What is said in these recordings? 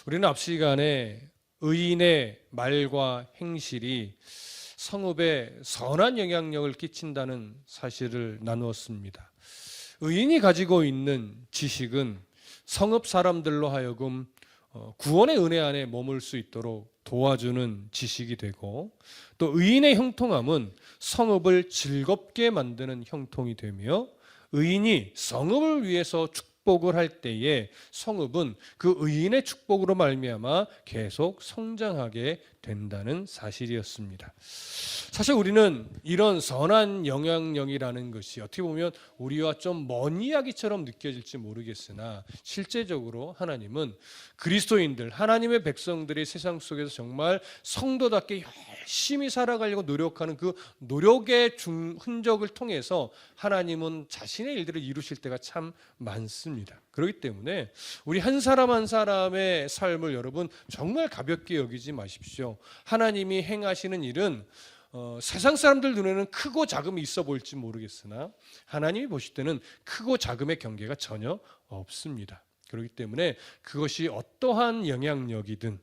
우리는 앞 시간에 의인의 말과 행실이 성읍에 선한 영향력을 끼친다는 사실을 나누었습니다. 의인이 가지고 있는 지식은 성읍 사람들로 하여금 구원의 은혜 안에 머물 수 있도록 도와주는 지식이 되고, 또 의인의 형통함은 성읍을 즐겁게 만드는 형통이 되며, 의인이 성읍을 위해서 축복을 할 때에 성읍은 그 의인의 축복으로 말미암아 계속 성장하게 된다는 사실이었습니다. 사실 우리는 이런 선한 영향력이라는 것이 어떻게 보면 우리와 좀 먼 이야기처럼 느껴질지 모르겠으나, 실제적으로 하나님은 그리스도인들, 하나님의 백성들이 세상 속에서 정말 성도답게 열심히 살아가려고 노력하는 그 노력의 흔적을 통해서 하나님은 자신의 일들을 이루실 때가 참 많습니다. 그렇기 때문에 우리 한 사람 한 사람의 삶을 여러분 정말 가볍게 여기지 마십시오. 하나님이 행하시는 일은 세상 사람들 눈에는 크고 작음이 있어 보일지 모르겠으나 하나님이 보실 때는 크고 작음의 경계가 전혀 없습니다. 그렇기 때문에 그것이 어떠한 영향력이든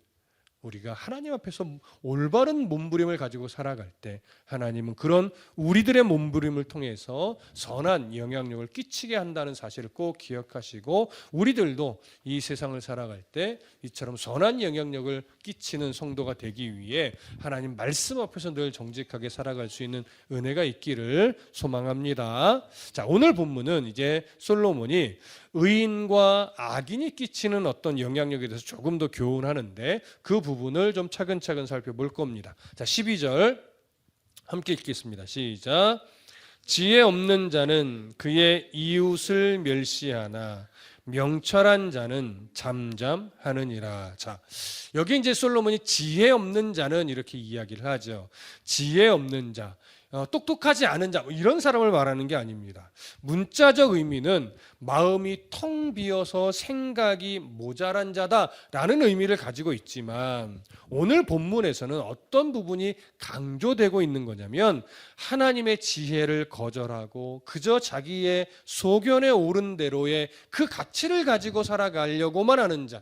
우리가 하나님 앞에서 올바른 몸부림을 가지고 살아갈 때 하나님은 그런 우리들의 몸부림을 통해서 선한 영향력을 끼치게 한다는 사실을 꼭 기억하시고, 우리들도 이 세상을 살아갈 때 이처럼 선한 영향력을 끼치는 성도가 되기 위해 하나님 말씀 앞에서 늘 정직하게 살아갈 수 있는 은혜가 있기를 소망합니다. 자, 오늘 본문은 이제 솔로몬이 의인과 악인이 끼치는 어떤 영향력에 대해서 조금 더 교훈하는데, 그 부분을 좀 차근차근 살펴볼 겁니다. 자, 12절 함께 읽겠습니다. 시작. 지혜 없는 자는 그의 이웃을 멸시하나 명철한 자는 잠잠하느니라. 자, 여기 이제 솔로몬이 지혜 없는 자는 이렇게 이야기를 하죠. 지혜 없는 자, 똑똑하지 않은 자, 이런 사람을 말하는 게 아닙니다. 문자적 의미는 마음이 텅 비어서 생각이 모자란 자다라는 의미를 가지고 있지만, 오늘 본문에서는 어떤 부분이 강조되고 있는 거냐면, 하나님의 지혜를 거절하고 그저 자기의 소견에 오른 대로의 그 가치를 가지고 살아가려고만 하는 자,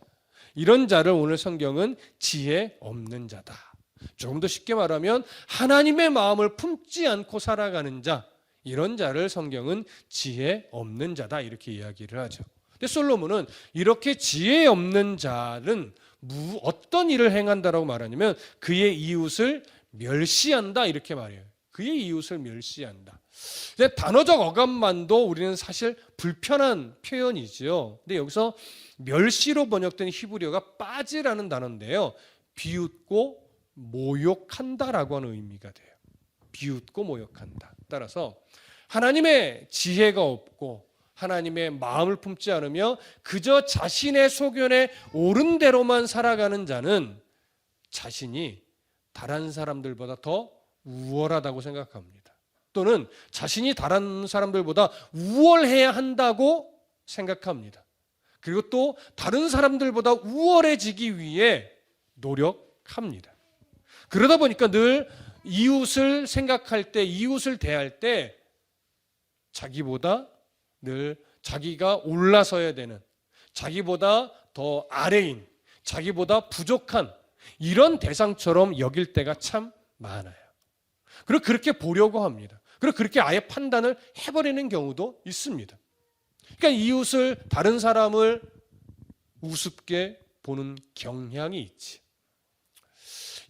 이런 자를 오늘 성경은 지혜 없는 자다. 조금 더 쉽게 말하면 하나님의 마음을 품지 않고 살아가는 자, 이런 자를 성경은 지혜 없는 자다 이렇게 이야기를 하죠. 근데 솔로몬은 이렇게 지혜 없는 자는 어떤 일을 행한다라고 말하냐면 그의 이웃을 멸시한다 이렇게 말해요. 그의 이웃을 멸시한다. 단어적 어감만도 우리는 사실 불편한 표현이죠. 근데 여기서 멸시로 번역된 히브리어가 빠지라는 단어인데요, 비웃고 모욕한다라고 하는 의미가 돼요. 비웃고 모욕한다. 따라서 하나님의 지혜가 없고 하나님의 마음을 품지 않으며 그저 자신의 소견에 옳은 대로만 살아가는 자는 자신이 다른 사람들보다 더 우월하다고 생각합니다. 또는 자신이 다른 사람들보다 우월해야 한다고 생각합니다. 그리고 또 다른 사람들보다 우월해지기 위해 노력합니다. 그러다 보니까 늘 이웃을 생각할 때, 이웃을 대할 때 자기보다 늘 자기가 올라서야 되는, 자기보다 더 아래인, 자기보다 부족한 이런 대상처럼 여길 때가 참 많아요. 그리고 그렇게 보려고 합니다. 그리고 그렇게 아예 판단을 해버리는 경우도 있습니다. 그러니까 이웃을, 다른 사람을 우습게 보는 경향이 있지.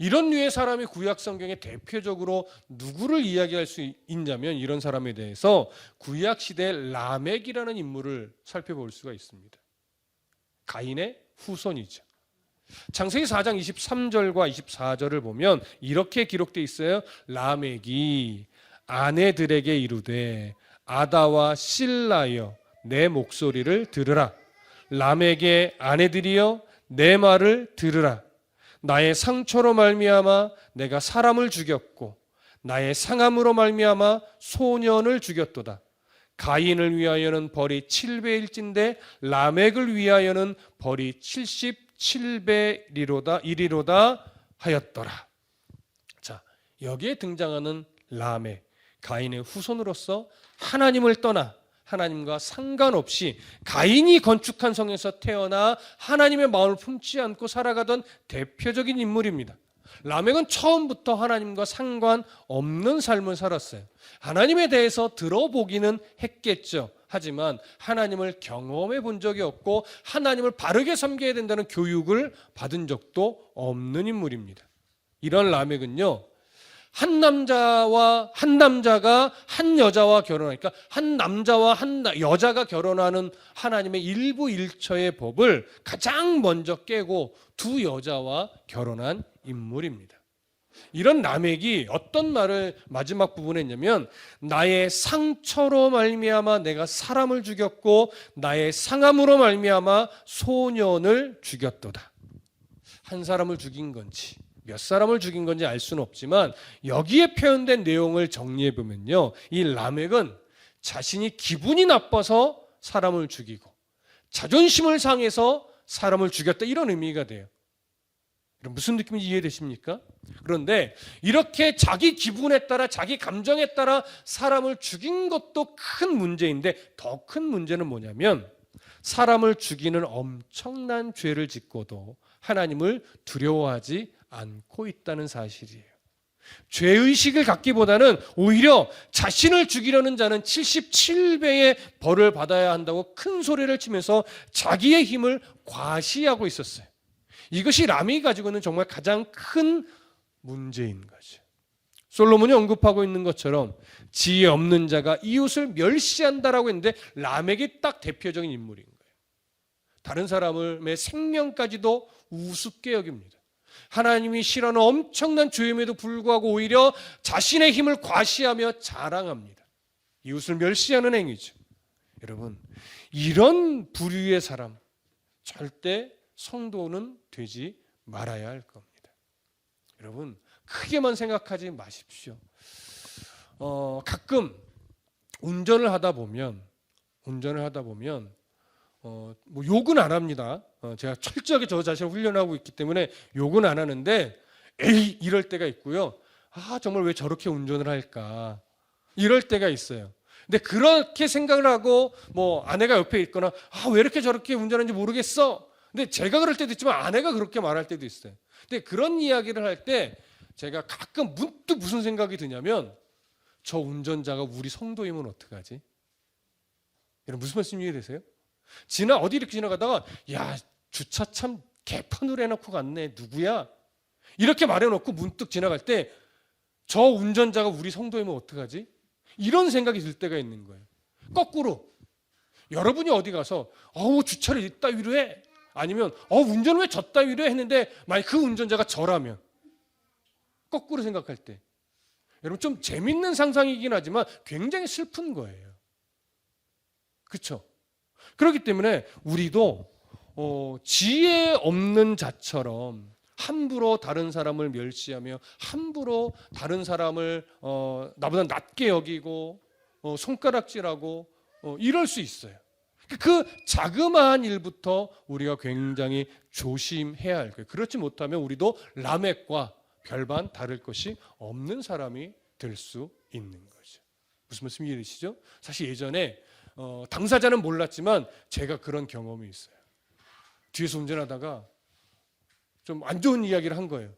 이런 류의 사람이 구약 성경에 대표적으로 누구를 이야기할 수 있냐면, 이런 사람에 대해서 구약 시대 라멕이라는 인물을 살펴볼 수가 있습니다. 가인의 후손이죠. 창세기 4장 23절과 24절을 보면 이렇게 기록되어 있어요. 라멕이 아내들에게 이르되 아다와 실라여 내 목소리를 들으라. 라멕의 아내들이여 내 말을 들으라. 나의 상처로 말미암아 내가 사람을 죽였고 나의 상함으로 말미암아 소년을 죽였도다. 가인을 위하여는 벌이 7배일진데 라멕을 위하여는 벌이 77배이리로다 하였더라. 자, 여기에 등장하는 라멕, 가인의 후손으로서 하나님을 떠나 하나님과 상관없이 가인이 건축한 성에서 태어나 하나님의 마음을 품지 않고 살아가던 대표적인 인물입니다. 라멕은 처음부터 하나님과 상관없는 삶을 살았어요. 하나님에 대해서 들어보기는 했겠죠. 하지만 하나님을 경험해 본 적이 없고 하나님을 바르게 섬겨야 된다는 교육을 받은 적도 없는 인물입니다. 이런 라멕은요, 한 남자가 한 여자와 결혼하니까 한 남자와 한 여자가 결혼하는 하나님의 일부일처의 법을 가장 먼저 깨고 두 여자와 결혼한 인물입니다. 이런 라멕이 어떤 말을 마지막 부분에 했냐면, 나의 상처로 말미암아 내가 사람을 죽였고 나의 상함으로 말미암아 소년을 죽였도다. 한 사람을 죽인 건지 몇 사람을 죽인 건지 알 수는 없지만 여기에 표현된 내용을 정리해 보면요, 이 라멕은 자신이 기분이 나빠서 사람을 죽이고 자존심을 상해서 사람을 죽였다, 이런 의미가 돼요. 무슨 느낌인지 이해되십니까? 그런데 이렇게 자기 기분에 따라 자기 감정에 따라 사람을 죽인 것도 큰 문제인데, 더 큰 문제는 뭐냐면 사람을 죽이는 엄청난 죄를 짓고도 하나님을 두려워하지 않고 있다는 사실이에요. 죄의식을 갖기보다는 오히려 자신을 죽이려는 자는 77배의 벌을 받아야 한다고 큰 소리를 치면서 자기의 힘을 과시하고 있었어요. 이것이 라멕이 가지고 있는 정말 가장 큰 문제인 거죠. 솔로몬이 언급하고 있는 것처럼 지혜 없는 자가 이웃을 멸시한다라고 했는데, 라멕이 딱 대표적인 인물인 거예요. 다른 사람의 생명까지도 우습게 여깁니다. 하나님이 싫어하는 엄청난 죄임에도 불구하고 오히려 자신의 힘을 과시하며 자랑합니다. 이웃을 멸시하는 행위죠. 여러분, 이런 부류의 사람 절대 성도는 되지 말아야 할 겁니다. 여러분, 크게만 생각하지 마십시오. 가끔 운전을 하다 보면 뭐 욕은 안 합니다. 제가 철저하게 저 자신을 훈련하고 있기 때문에 욕은 안 하는데, 에이, 이럴 때가 있고요. 정말 왜 저렇게 운전을 할까, 이럴 때가 있어요. 근데 그렇게 생각을 하고 뭐 아내가 옆에 있거나 왜 이렇게 저렇게 운전하는지 모르겠어. 근데 제가 그럴 때도 있지만 아내가 그렇게 말할 때도 있어요. 근데 그런 이야기를 할 때 제가 가끔 문득 무슨 생각이 드냐면, 저 운전자가 우리 성도이면 어떡하지? 여러분, 무슨 말씀 이해되세요? 어디 이렇게 지나가다가 야, 주차 참 개판으로 해놓고 갔네, 누구야? 이렇게 말해놓고 문득 지나갈 때 저 운전자가 우리 성도이면 어떡하지? 이런 생각이 들 때가 있는 거예요. 거꾸로 여러분이 어디 가서 주차를 이따위로 해, 아니면 운전을 왜 저따위로 했는데 만약 그 운전자가 저라면, 거꾸로 생각할 때 여러분, 좀 재밌는 상상이긴 하지만 굉장히 슬픈 거예요. 그렇죠? 그렇기 때문에 우리도 지혜 없는 자처럼 함부로 다른 사람을 멸시하며 함부로 다른 사람을 나보다 낮게 여기고 손가락질하고 이럴 수 있어요. 그 자그마한 일부터 우리가 굉장히 조심해야 할 거예요. 그렇지 못하면 우리도 라멕과 별반 다를 것이 없는 사람이 될 수 있는 거죠. 무슨 말씀 이해되시죠? 사실 예전에 당사자는 몰랐지만 제가 그런 경험이 있어요. 뒤에서 운전하다가 좀 안 좋은 이야기를 한 거예요.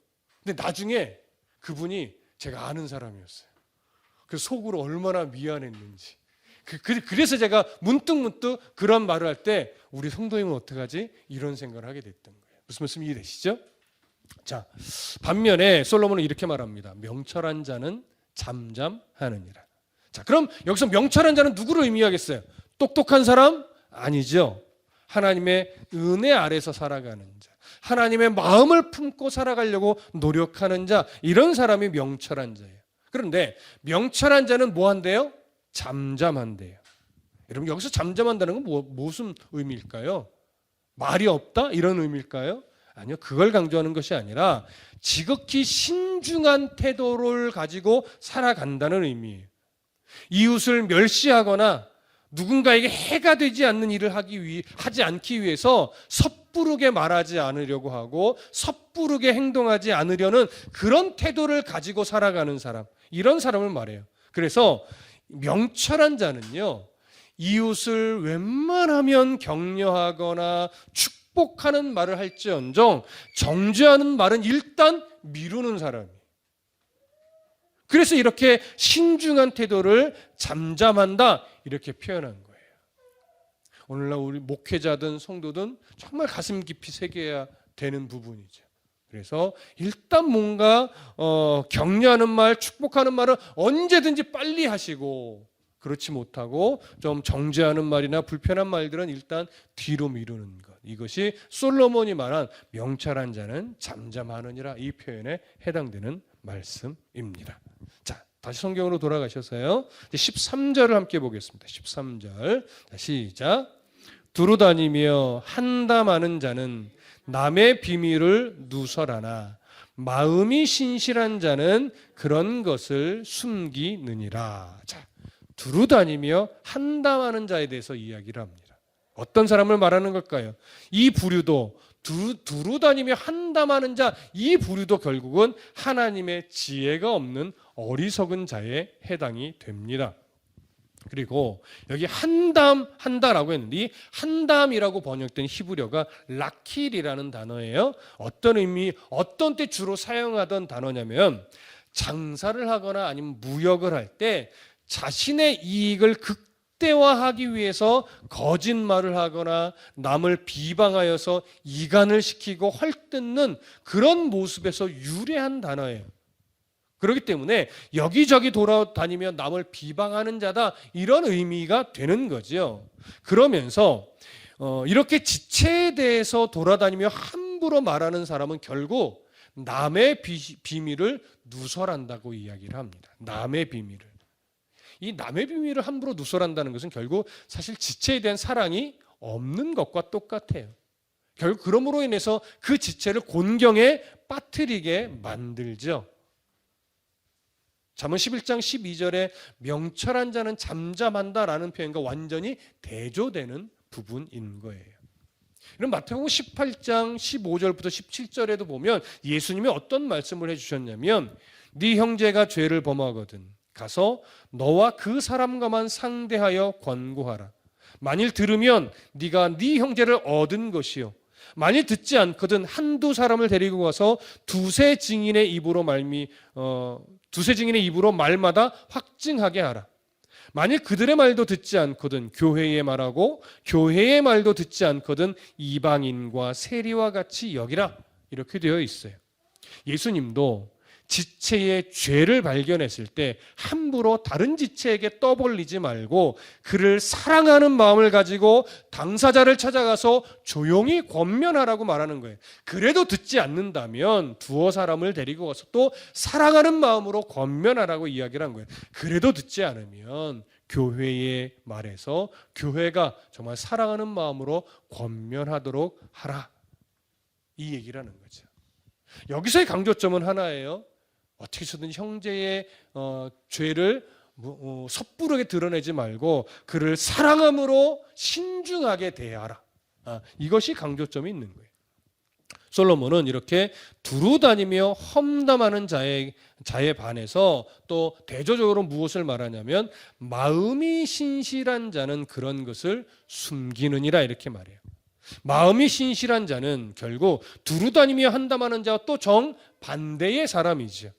근데 나중에 그분이 제가 아는 사람이었어요. 그래서 속으로 얼마나 미안했는지. 그래서 제가 문득 그런 말을 할 때 우리 성도님은 어떡하지? 이런 생각을 하게 됐던 거예요. 무슨 말씀 이해되시죠? 자, 반면에 솔로몬은 이렇게 말합니다. 명철한 자는 잠잠하느니라. 자, 그럼 여기서 명철한 자는 누구를 의미하겠어요? 똑똑한 사람? 아니죠. 하나님의 은혜 아래서 살아가는 자, 하나님의 마음을 품고 살아가려고 노력하는 자, 이런 사람이 명철한 자예요. 그런데 명철한 자는 뭐 한대요? 잠잠한대요. 여러분, 여기서 잠잠한다는 건 무슨 의미일까요? 말이 없다? 이런 의미일까요? 아니요, 그걸 강조하는 것이 아니라 지극히 신중한 태도를 가지고 살아간다는 의미예요. 이웃을 멸시하거나 누군가에게 해가 되지 않는 일을 하지 않기 위해서 섣부르게 말하지 않으려고 하고 섣부르게 행동하지 않으려는 그런 태도를 가지고 살아가는 사람, 이런 사람을 말해요. 그래서 명철한 자는요, 이웃을 웬만하면 격려하거나 축복하는 말을 할지언정 정죄하는 말은 일단 미루는 사람이에요. 그래서 이렇게 신중한 태도를 잠잠한다 이렇게 표현한 거예요. 오늘날 우리 목회자든 성도든 정말 가슴 깊이 새겨야 되는 부분이죠. 그래서 일단 뭔가 격려하는 말, 축복하는 말은 언제든지 빨리 하시고, 그렇지 못하고 좀 정죄하는 말이나 불편한 말들은 일단 뒤로 미루는 것. 이것이 솔로몬이 말한 명철한 자는 잠잠하느니라, 이 표현에 해당되는 말씀입니다. 자, 다시 성경으로 돌아가셔서요, 13절을 함께 보겠습니다. 13절 시작. 두루 다니며 한담하는 자는 남의 비밀을 누설하나 마음이 신실한 자는 그런 것을 숨기느니라. 자, 두루 다니며 한담하는 자에 대해서 이야기를 합니다. 어떤 사람을 말하는 걸까요? 이 부류도 두루 다니며 한담하는 자, 이 부류도 결국은 하나님의 지혜가 없는 어리석은 자에 해당이 됩니다. 그리고 여기 한담한다라고 했는데, 이 한담이라고 번역된 히브리어가 라킬이라는 단어예요. 어떤 의미, 어떤 때 주로 사용하던 단어냐면, 장사를 하거나 아니면 무역을 할 때 자신의 이익을 극대화하기 위해서 거짓말을 하거나 남을 비방하여서 이간을 시키고 헐뜯는 그런 모습에서 유래한 단어예요. 그렇기 때문에 여기저기 돌아다니며 남을 비방하는 자다, 이런 의미가 되는 거죠. 그러면서 이렇게 지체에 대해서 돌아다니며 함부로 말하는 사람은 결국 남의 비밀을 누설한다고 이야기를 합니다. 남의 비밀을. 이 남의 비밀을 함부로 누설한다는 것은 결국 사실 지체에 대한 사랑이 없는 것과 똑같아요. 결국 그러므로 인해서 그 지체를 곤경에 빠뜨리게 만들죠. 잠언 11장 12절에 명철한 자는 잠잠한다라는 표현과 완전히 대조되는 부분인 거예요. 그럼 마태복음 18장 15절부터 17절에도 보면 예수님이 어떤 말씀을 해주셨냐면, 네 형제가 죄를 범하거든 가서 너와 그 사람과만 상대하여 권고하라. 만일 들으면 네가 네 형제를 얻은 것이요, 만일 듣지 않거든 한두 사람을 데리고 가서 두세 증인의 입으로 말마다 확증하게 하라. 만일 그들의 말도 듣지 않거든 교회의 말하고 교회의 말도 듣지 않거든 이방인과 세리와 같이 여기라, 이렇게 되어 있어요. 예수님도 지체의 죄를 발견했을 때 함부로 다른 지체에게 떠벌리지 말고 그를 사랑하는 마음을 가지고 당사자를 찾아가서 조용히 권면하라고 말하는 거예요. 그래도 듣지 않는다면 두어 사람을 데리고 가서 또 사랑하는 마음으로 권면하라고 이야기를 한 거예요. 그래도 듣지 않으면 교회의 말에서 교회가 정말 사랑하는 마음으로 권면하도록 하라, 이 얘기를 하는 거죠. 여기서의 강조점은 하나예요. 어떻게 해서든 형제의 죄를 섣부르게 드러내지 말고 그를 사랑함으로 신중하게 대하라. 이것이 강조점이 있는 거예요. 솔로몬은 이렇게 두루 다니며 험담하는 자에 반해서 또 대조적으로 무엇을 말하냐면, 마음이 신실한 자는 그런 것을 숨기느니라, 이렇게 말해요. 마음이 신실한 자는 결국 두루 다니며 한담하는 자와 또 정반대의 사람이죠.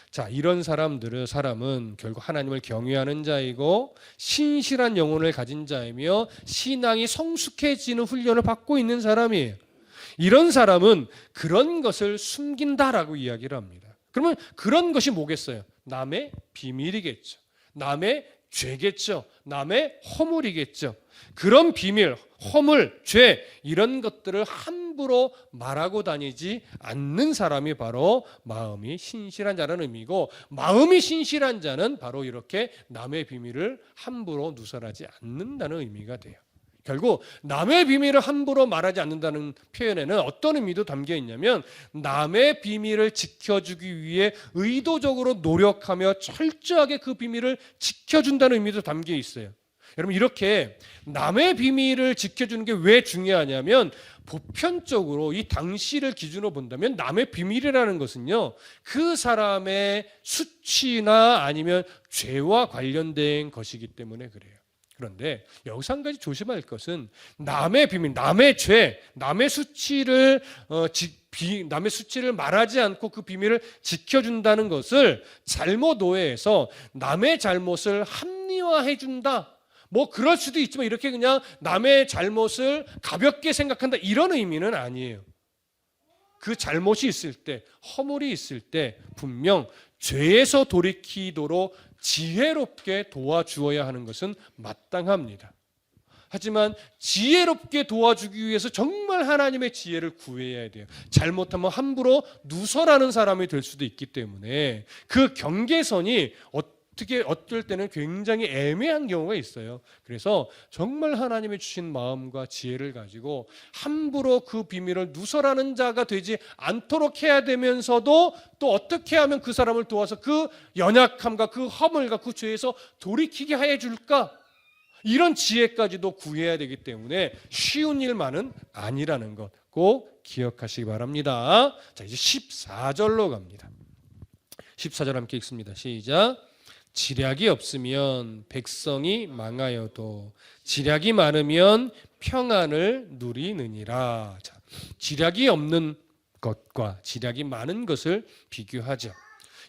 자, 이런 사람은 결국 하나님을 경외하는 자이고 신실한 영혼을 가진 자이며 신앙이 성숙해지는 훈련을 받고 있는 사람이에요. 이런 사람은 그런 것을 숨긴다라고 이야기를 합니다. 그러면 그런 것이 뭐겠어요? 남의 비밀이겠죠. 남의 죄겠죠. 남의 허물이겠죠. 그런 비밀, 허물, 죄, 이런 것들을 함부로 말하고 다니지 않는 사람이 바로 마음이 신실한 자라는 의미고, 마음이 신실한 자는 바로 이렇게 남의 비밀을 함부로 누설하지 않는다는 의미가 돼요. 결국 남의 비밀을 함부로 말하지 않는다는 표현에는 어떤 의미도 담겨 있냐면, 남의 비밀을 지켜주기 위해 의도적으로 노력하며 철저하게 그 비밀을 지켜준다는 의미도 담겨 있어요. 여러분, 이렇게 남의 비밀을 지켜주는 게 왜 중요하냐면, 보편적으로 이 당시를 기준으로 본다면 남의 비밀이라는 것은요, 그 사람의 수치나 아니면 죄와 관련된 것이기 때문에 그래요. 그런데 여기서 한 가지 조심할 것은 남의 비밀, 남의 죄, 남의 수치를 남의 수치를 말하지 않고 그 비밀을 지켜준다는 것을 잘못 오해해서 남의 잘못을 합리화해 준다. 뭐 그럴 수도 있지만 이렇게 그냥 남의 잘못을 가볍게 생각한다 이런 의미는 아니에요. 그 잘못이 있을 때, 허물이 있을 때 분명 죄에서 돌이키도록 지혜롭게 도와주어야 하는 것은 마땅합니다. 하지만 지혜롭게 도와주기 위해서 정말 하나님의 지혜를 구해야 돼요. 잘못하면 함부로 누설하는 사람이 될 수도 있기 때문에 그 경계선이 어떨 때는 굉장히 애매한 경우가 있어요. 그래서 정말 하나님이 주신 마음과 지혜를 가지고 함부로 그 비밀을 누설하는 자가 되지 않도록 해야 되면서도 또 어떻게 하면 그 사람을 도와서 그 연약함과 그 허물과 그 죄에서 돌이키게 해 줄까? 이런 지혜까지도 구해야 되기 때문에 쉬운 일만은 아니라는 것 꼭 기억하시기 바랍니다. 자, 이제 14절로 갑니다. 14절 함께 읽습니다. 시작. 지략이 없으면 백성이 망하여도 지략이 많으면 평안을 누리느니라. 자, 지략이 없는 것과 지략이 많은 것을 비교하죠.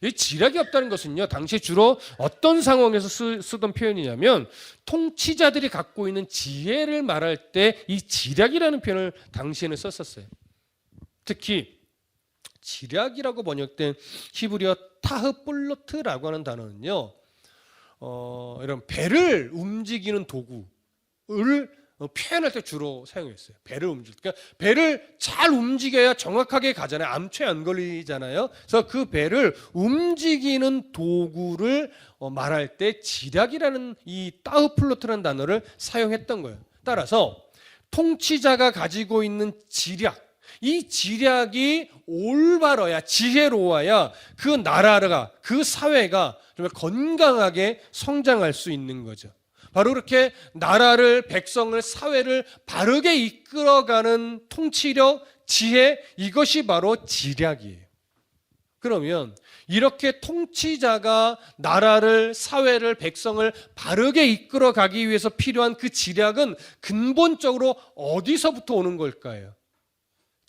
이 지략이 없다는 것은요, 당시 주로 어떤 상황에서 쓰던 표현이냐면 통치자들이 갖고 있는 지혜를 말할 때 이 지략이라는 표현을 당시에는 썼었어요. 특히 지략이라고 번역된 히브리어 타흐볼로트라고 하는 단어는요, 이런 배를 움직이는 도구를 표현할 때 주로 사용했어요. 배를 움직일 때, 그러니까 배를 잘 움직여야 정확하게 가잖아요. 암초에 안 걸리잖아요. 그래서 그 배를 움직이는 도구를 말할 때 지략이라는 이 타흐볼로트라는 단어를 사용했던 거예요. 따라서 통치자가 가지고 있는 지략, 이 지략이 올바러야, 지혜로워야 그 나라가, 그 사회가 정말 건강하게 성장할 수 있는 거죠. 바로 그렇게 나라를, 백성을, 사회를 바르게 이끌어가는 통치력, 지혜, 이것이 바로 지략이에요. 그러면 이렇게 통치자가 나라를, 사회를, 백성을 바르게 이끌어가기 위해서 필요한 그 지략은 근본적으로 어디서부터 오는 걸까요?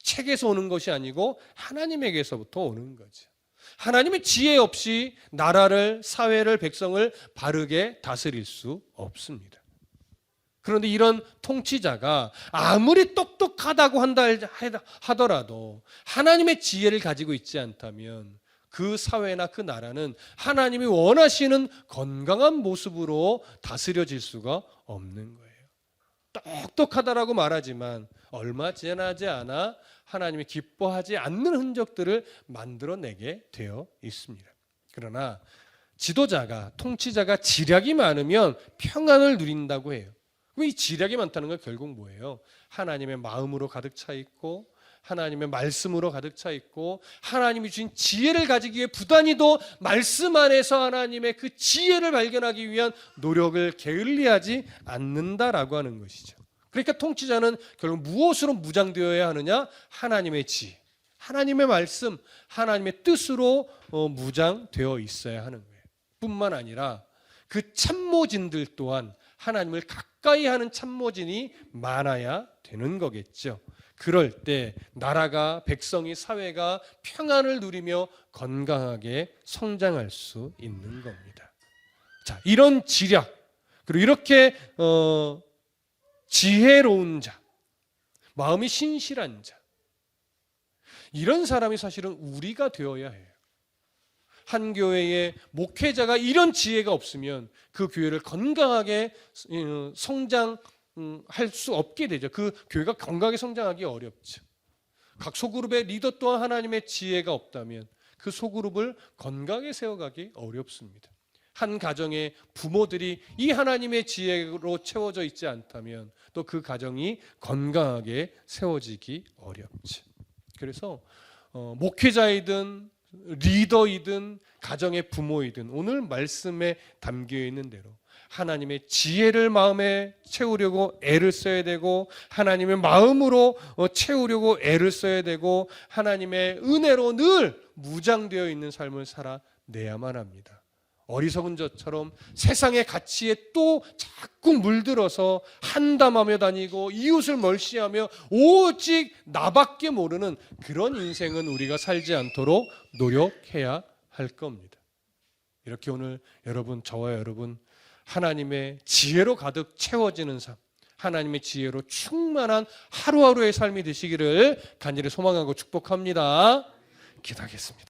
책에서 오는 것이 아니고 하나님에게서부터 오는 거죠. 하나님의 지혜 없이 나라를, 사회를, 백성을 바르게 다스릴 수 없습니다. 그런데 이런 통치자가 아무리 똑똑하다고 하더라도 하나님의 지혜를 가지고 있지 않다면 그 사회나 그 나라는 하나님이 원하시는 건강한 모습으로 다스려질 수가 없는 거예요. 똑똑하다라고 말하지만 얼마 지나지 않아 하나님이 기뻐하지 않는 흔적들을 만들어내게 되어 있습니다. 그러나 지도자가, 통치자가 지략이 많으면 평안을 누린다고 해요. 이 지략이 많다는 건 결국 뭐예요? 하나님의 마음으로 가득 차 있고 하나님의 말씀으로 가득 차 있고 하나님이 주신 지혜를 가지기 위해 부단히도 말씀 안에서 하나님의 그 지혜를 발견하기 위한 노력을 게을리하지 않는다라고 하는 것이죠. 그러니까 통치자는 결국 무엇으로 무장되어야 하느냐? 하나님의 지혜, 하나님의 말씀, 하나님의 뜻으로 무장되어 있어야 하는 거예요. 뿐만 아니라 그 참모진들 또한 하나님을 가까이 하는 참모진이 많아야 되는 거겠죠. 그럴 때 나라가, 백성이, 사회가 평안을 누리며 건강하게 성장할 수 있는 겁니다. 자, 이런 지략, 그리고 이렇게 지혜로운 자, 마음이 신실한 자, 이런 사람이 사실은 우리가 되어야 해요. 한 교회의 목회자가 이런 지혜가 없으면 그 교회를 건강하게 성장할 수 없게 되죠. 그 교회가 건강하게 성장하기 어렵죠. 각 소그룹의 리더 또한 하나님의 지혜가 없다면 그 소그룹을 건강하게 세워가기 어렵습니다. 한 가정의 부모들이 이 하나님의 지혜로 채워져 있지 않다면 또 그 가정이 건강하게 세워지기 어렵죠. 그래서 목회자이든 리더이든 가정의 부모이든 오늘 말씀에 담겨 있는 대로 하나님의 지혜를 마음에 채우려고 애를 써야 되고 하나님의 마음으로 채우려고 애를 써야 되고 하나님의 은혜로 늘 무장되어 있는 삶을 살아내야만 합니다. 어리석은 자처럼 세상의 가치에 또 자꾸 물들어서 한담하며 다니고 이웃을 멀시하며 오직 나밖에 모르는 그런 인생은 우리가 살지 않도록 노력해야 할 겁니다. 이렇게 오늘 여러분, 저와 여러분 하나님의 지혜로 가득 채워지는 삶, 하나님의 지혜로 충만한 하루하루의 삶이 되시기를 간절히 소망하고 축복합니다. 기도하겠습니다.